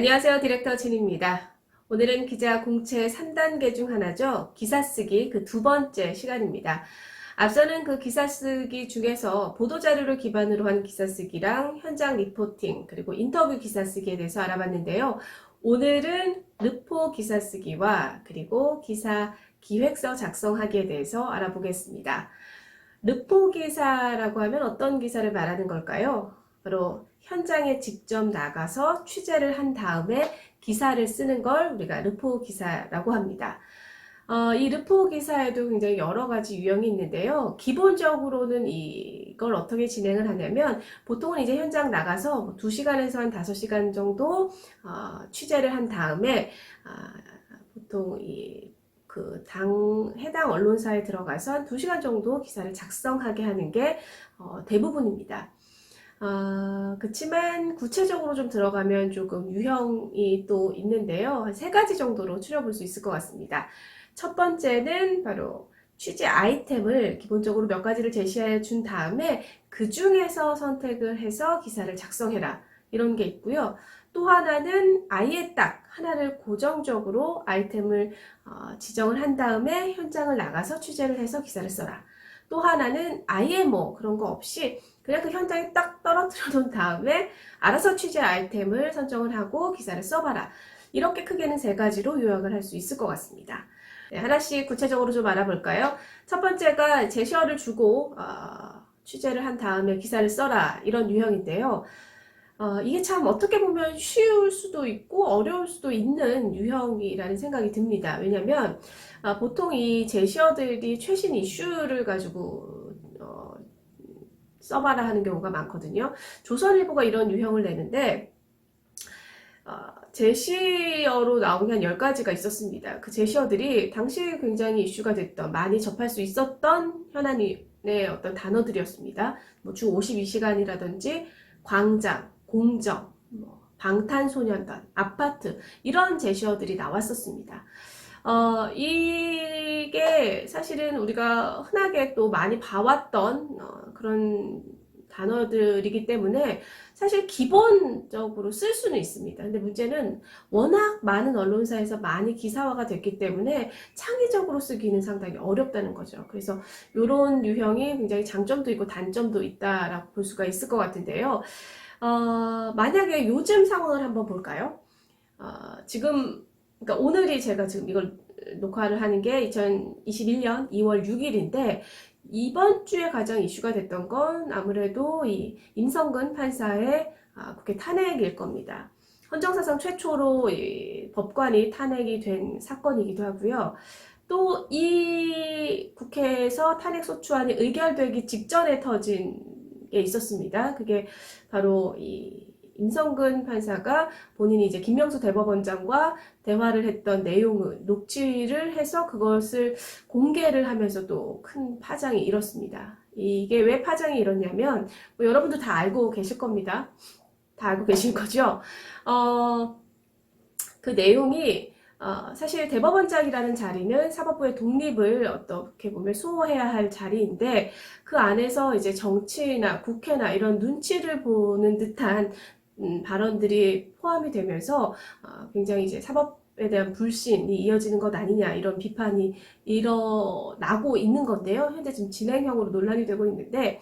안녕하세요. 디렉터 진입니다. 오늘은 기자 공채 3단계 중 하나죠. 기사 쓰기 그 두 번째 시간입니다. 앞서는 그 기사 쓰기 중에서 보도자료를 기반으로 한 기사 쓰기랑 현장 리포팅 그리고 인터뷰 기사 쓰기에 대해서 알아봤는데요. 오늘은 르포 기사 쓰기와 그리고 기사 기획서 작성하기에 대해서 알아보겠습니다. 르포 기사라고 하면 어떤 기사를 말하는 걸까요? 바로 현장에 직접 나가서 취재를 한 다음에 기사를 쓰는 걸 우리가 르포 기사라고 합니다. 이 르포 기사에도 굉장히 여러 가지 유형이 있는데요. 기본적으로는 이걸 어떻게 진행을 하냐면 보통은 이제 현장 나가서 2시간에서 한 5시간 정도 취재를 한 다음에 보통 해당 언론사에 들어가서 한 2시간 정도 기사를 작성하게 하는 게 대부분입니다. 그치만 구체적으로 좀 들어가면 조금 유형이 또 있는데요. 한 3가지 정도로 추려볼 수 있을 것 같습니다. 첫 번째는 바로 취재 아이템을 기본적으로 몇 가지를 제시해 준 다음에 그 중에서 선택을 해서 기사를 작성해라. 이런 게 있고요. 또 하나는 아예 딱 하나를 고정적으로 아이템을 지정을 한 다음에 현장을 나가서 취재를 해서 기사를 써라. 또 하나는 아예 뭐 그런 거 없이 그냥 그 현장에 딱 떨어뜨려 놓은 다음에 알아서 취재 아이템을 선정을 하고 기사를 써봐라. 이렇게 크게는 3가지로 요약을 할 수 있을 것 같습니다. 네, 하나씩 구체적으로 좀 알아볼까요? 첫 번째가 제시어를 주고 취재를 한 다음에 기사를 써라 이런 유형인데요. 이게 참 어떻게 보면 쉬울 수도 있고 어려울 수도 있는 유형이라는 생각이 듭니다. 왜냐면 보통 이 제시어들이 최신 이슈를 가지고 써봐라 하는 경우가 많거든요. 조선일보가 이런 유형을 내는데 제시어로 나온 게 한 10가지가 있었습니다. 그 제시어들이 당시에 굉장히 이슈가 됐던, 많이 접할 수 있었던 현안의 어떤 단어들이었습니다. 뭐 주 52시간이라든지 광장, 공정, 방탄소년단, 아파트 이런 제시어들이 나왔었습니다. 이게 사실은 우리가 흔하게 또 많이 봐왔던 그런 단어들이기 때문에 사실 기본적으로 쓸 수는 있습니다. 근데 문제는 워낙 많은 언론사에서 많이 기사화가 됐기 때문에 창의적으로 쓰기는 상당히 어렵다는 거죠. 그래서 이런 유형이 굉장히 장점도 있고 단점도 있다라고 볼 수가 있을 것 같은데요. 만약에 요즘 상황을 한번 볼까요? 그러니까 오늘이 제가 지금 이걸 녹화를 하는 게 2021년 2월 6일인데 이번 주에 가장 이슈가 됐던 건 아무래도 이 임성근 판사의 국회 탄핵일 겁니다. 헌정사상 최초로 이 법관이 탄핵이 된 사건이기도 하고요. 또 이 국회에서 탄핵소추안이 의결되기 직전에 터진 게 있었습니다. 그게 바로 이 임성근 판사가 본인이 이제 김명수 대법원장과 대화를 했던 내용을 녹취를 해서 그것을 공개를 하면서도 큰 파장이 일었습니다. 이게 왜 파장이 일었냐면 뭐 여러분도 다 알고 계실 겁니다. 다 알고 계신 거죠. 그 내용이 사실 대법원장이라는 자리는 사법부의 독립을 어떻게 보면 수호해야 할 자리인데 그 안에서 이제 정치나 국회나 이런 눈치를 보는 듯한 발언들이 포함이 되면서 굉장히 이제 사법에 대한 불신이 이어지는 것 아니냐 이런 비판이 일어나고 있는 건데요. 현재 지금 진행형으로 논란이 되고 있는데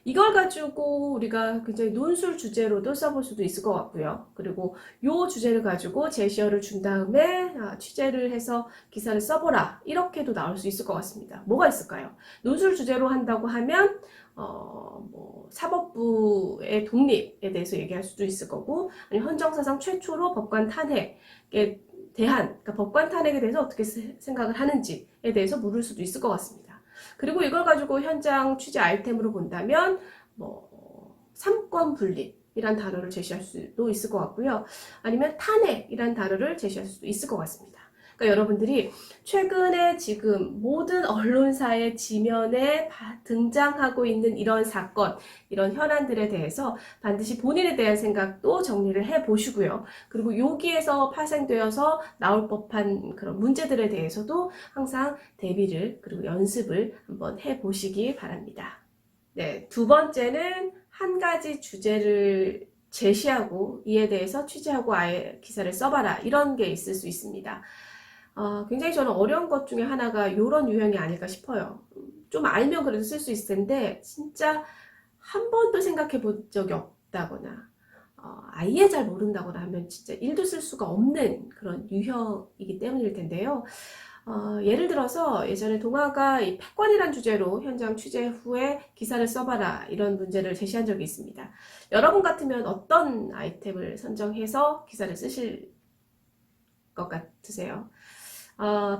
이걸 가지고 우리가 굉장히 논술 주제로도 써볼 수도 있을 것 같고요. 그리고 이 주제를 가지고 제시어를 준 다음에 취재를 해서 기사를 써보라 이렇게도 나올 수 있을 것 같습니다. 뭐가 있을까요? 논술 주제로 한다고 하면 뭐 사법부의 독립에 대해서 얘기할 수도 있을 거고 아니면 헌정사상 최초로 법관 탄핵에 대한 그러니까 법관 탄핵에 대해서 어떻게 생각을 하는지에 대해서 물을 수도 있을 것 같습니다. 그리고 이걸 가지고 현장 취재 아이템으로 본다면 뭐 삼권 분립이란 단어를 제시할 수도 있을 것 같고요. 아니면 탄핵이란 단어를 제시할 수도 있을 것 같습니다. 그러니까 여러분들이 최근에 지금 모든 언론사의 지면에 등장하고 있는 이런 사건, 이런 현안들에 대해서 반드시 본인에 대한 생각도 정리를 해 보시고요. 그리고 여기에서 파생되어서 나올 법한 그런 문제들에 대해서도 항상 대비를 그리고 연습을 한번 해 보시기 바랍니다. 네, 두 번째는 한 가지 주제를 제시하고 이에 대해서 취재하고 아예 기사를 써봐라 이런 게 있을 수 있습니다. 굉장히 저는 어려운 것 중에 하나가 이런 유형이 아닐까 싶어요. 좀 알면 그래도 쓸 수 있을 텐데 진짜 한 번도 생각해 본 적이 없다거나 아예 잘 모른다거나 하면 진짜 일도 쓸 수가 없는 그런 유형이기 때문일 텐데요. 예를 들어서 예전에 동아가 이 패권이란 주제로 현장 취재 후에 기사를 써봐라 이런 문제를 제시한 적이 있습니다. 여러분 같으면 어떤 아이템을 선정해서 기사를 쓰실 것 같으세요?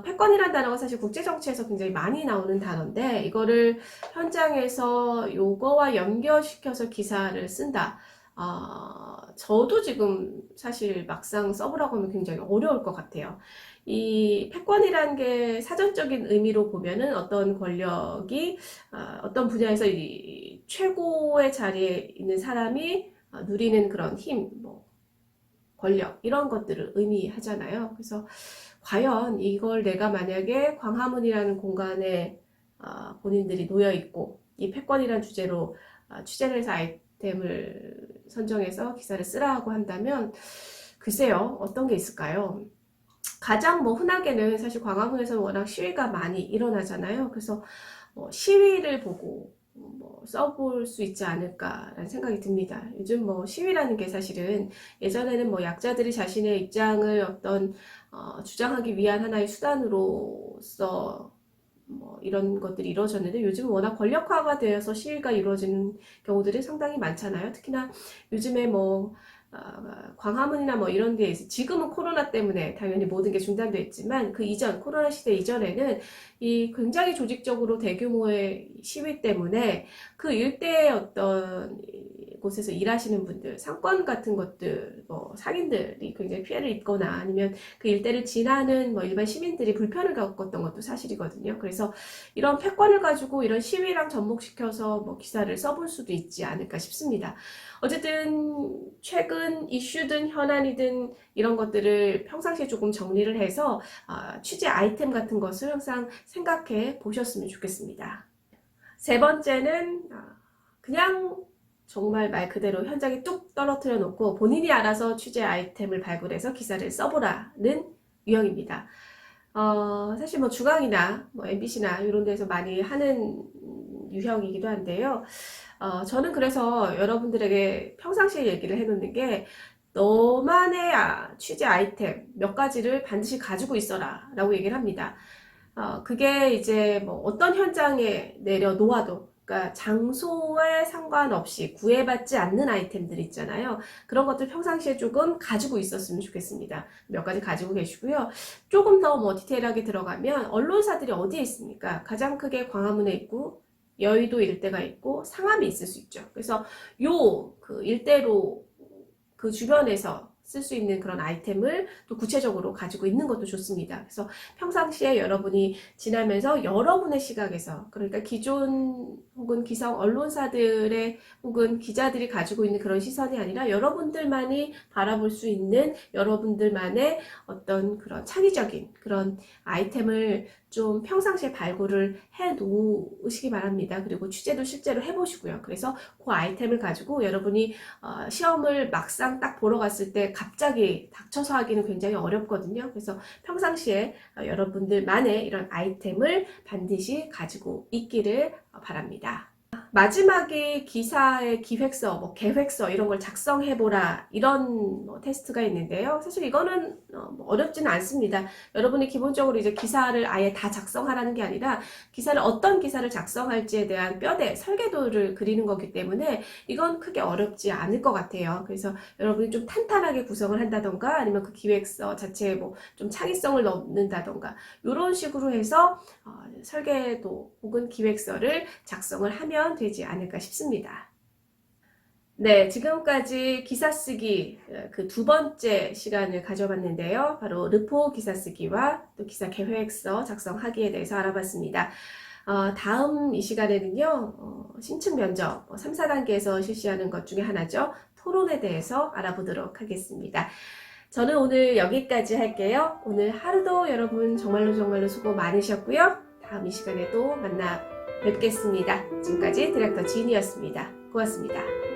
패권이란 단어가 사실 국제정치에서 굉장히 많이 나오는 단어인데 이거를 현장에서 요거와 연결시켜서 기사를 쓴다. 저도 지금 사실 막상 써보라고 하면 굉장히 어려울 것 같아요. 이 패권이란 게 사전적인 의미로 보면은 어떤 권력이 어떤 분야에서 이 최고의 자리에 있는 사람이 누리는 그런 힘, 뭐 권력 이런 것들을 의미하잖아요. 그래서 과연 이걸 내가 만약에 광화문이라는 공간에 본인들이 놓여 있고 이 패권이라는 주제로 취재를 해서 아이템을 선정해서 기사를 쓰라고 한다면 글쎄요 어떤 게 있을까요? 가장 뭐 흔하게는 사실 광화문에서는 워낙 시위가 많이 일어나잖아요. 그래서 시위를 보고 뭐 써볼 수 있지 않을까라는 생각이 듭니다. 요즘 뭐 시위라는 게 사실은 예전에는 뭐 약자들이 자신의 입장을 어떤 주장하기 위한 하나의 수단으로서 뭐 이런 것들이 이루어졌는데 요즘은 워낙 권력화가 되어서 시위가 이루어지는 경우들이 상당히 많잖아요. 특히나 요즘에 뭐 광화문이나 뭐 이런 데에서 지금은 코로나 때문에 당연히 모든 게 중단되어 있지만 그 이전 코로나 시대 이전에는 이 굉장히 조직적으로 대규모의 시위 때문에 그 일대의 어떤 곳에서 일하시는 분들 상권 같은 것들 뭐 상인들이 굉장히 피해를 입거나 아니면 그 일대를 지나는 뭐 일반 시민들이 불편을 겪었던 것도 사실이거든요. 그래서 이런 패권을 가지고 이런 시위랑 접목시켜서 뭐 기사를 써볼 수도 있지 않을까 싶습니다. 어쨌든 최근 이슈든 현안이든 이런 것들을 평상시에 조금 정리를 해서 취재 아이템 같은 것을 항상 생각해 보셨으면 좋겠습니다. 세 번째는 그냥 정말 말 그대로 현장에 뚝 떨어뜨려 놓고 본인이 알아서 취재 아이템을 발굴해서 기사를 써보라는 유형입니다. 사실 뭐 중앙이나 뭐 MBC나 이런 데서 많이 하는 유형이기도 한데요. 저는 그래서 여러분들에게 평상시에 얘기를 해놓는 게 너만의 취재 아이템 몇 가지를 반드시 가지고 있어라 라고 얘기를 합니다. 그게 이제 뭐 어떤 현장에 내려놓아도 그러니까 장소에 상관없이 구애받지 않는 아이템들 있잖아요. 그런 것들 평상시에 조금 가지고 있었으면 좋겠습니다. 몇 가지 가지고 계시고요. 조금 더 뭐 디테일하게 들어가면 언론사들이 어디에 있습니까? 가장 크게 광화문에 있고 여의도 일대가 있고 상암이 있을 수 있죠. 그래서 그 일대로 그 주변에서 쓸 수 있는 그런 아이템을 또 구체적으로 가지고 있는 것도 좋습니다. 그래서 평상시에 여러분이 지나면서 여러분의 시각에서 그러니까 기존 혹은 기성 언론사들의 혹은 기자들이 가지고 있는 그런 시선이 아니라 여러분들만이 바라볼 수 있는 여러분들만의 어떤 그런 창의적인 그런 아이템을 좀 평상시에 발굴을 해 놓으시기 바랍니다. 그리고 취재도 실제로 해보시고요. 그래서 그 아이템을 가지고 여러분이 시험을 막상 딱 보러 갔을 때 갑자기 닥쳐서 하기는 굉장히 어렵거든요. 그래서 평상시에 여러분들만의 이런 아이템을 반드시 가지고 있기를 바랍니다. 마지막에 기사의 기획서, 뭐 계획서 이런 걸 작성해보라 이런 뭐 테스트가 있는데요. 사실 이거는 뭐 어렵지는 않습니다. 여러분이 기본적으로 이제 기사를 아예 다 작성하라는 게 아니라 어떤 기사를 작성할지에 대한 뼈대, 설계도를 그리는 거기 때문에 이건 크게 어렵지 않을 것 같아요. 그래서 여러분이 좀 탄탄하게 구성을 한다던가 아니면 그 기획서 자체에 뭐 좀 창의성을 넣는다던가 이런 식으로 해서 설계도 혹은 기획서를 작성을 하면 되지 않을까 싶습니다. 네, 지금까지 기사 쓰기 그 두 번째 시간을 가져봤는데요. 바로 르포 기사 쓰기와 또 기사 계획서 작성하기에 대해서 알아봤습니다. 다음 이 시간에는요, 신층 면접 3, 4단계에서 실시하는 것 중에 하나죠. 토론에 대해서 알아보도록 하겠습니다. 저는 오늘 여기까지 할게요. 오늘 하루도 여러분 정말로 수고 많으셨고요. 다음 이 시간에도 만나 뵙겠습니다. 지금까지 디렉터 진이었습니다. 고맙습니다.